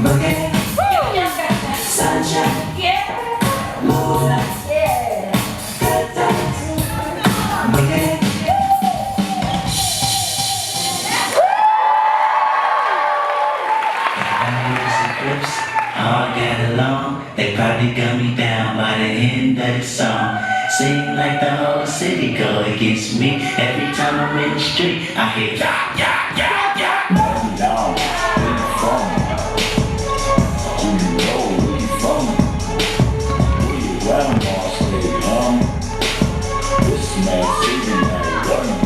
Boogie, sunshine, moonlight, good times. Boogie. All got along, they probably got me down by the end of the song. Seem like the whole city go against me. Every time I'm in the street, I hear ya, ya, ya, ya. Down, down, where you from? Who you know, where you from? Where your grandma stay, This man sitting like running.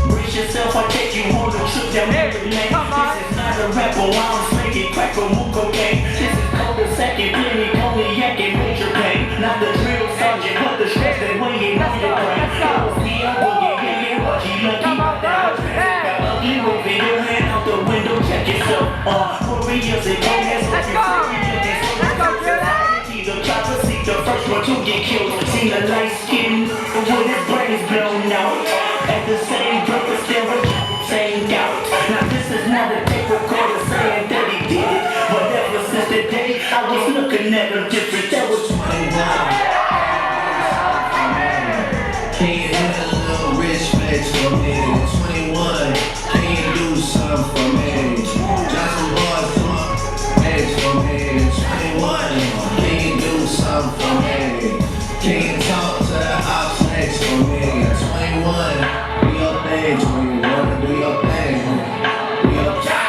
Brace yourself, I'll take you on a trip down memory lane. This is not a rap, but I'm slinky, crack or move cocaine. This is cul-de-sac and plenty cognac and major pain. Not the drill sergeant, but the stress that weighing on your brain. See, I'm boogie, yeah, lucky, lucky. Got ugly movie, your hand out the window, check yourself. Warriors and bonus, let's go. The chopper seek the first one to get killed. Seen the light skin, but when his brain's blown out. At the same purpose, there was same doubt. Now this is not a tape recorder saying that he did it. But ever since the day I was looking at him different, that was 21. Can you hit a little rich flex for me? 21, can you do something for me? Just some boys, come up, flex for me. 21, can you do something for me? Can you talk to the ops next for me? 21, do your thing, 21, do your thing. Do your thing.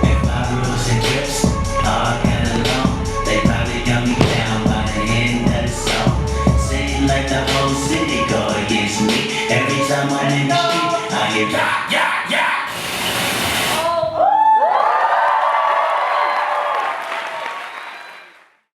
If my rules and drips all got along, they probably got me down by the end of the song. Seem like the whole city go against me. Every time I'm in the street, I hear ya, ya, ya.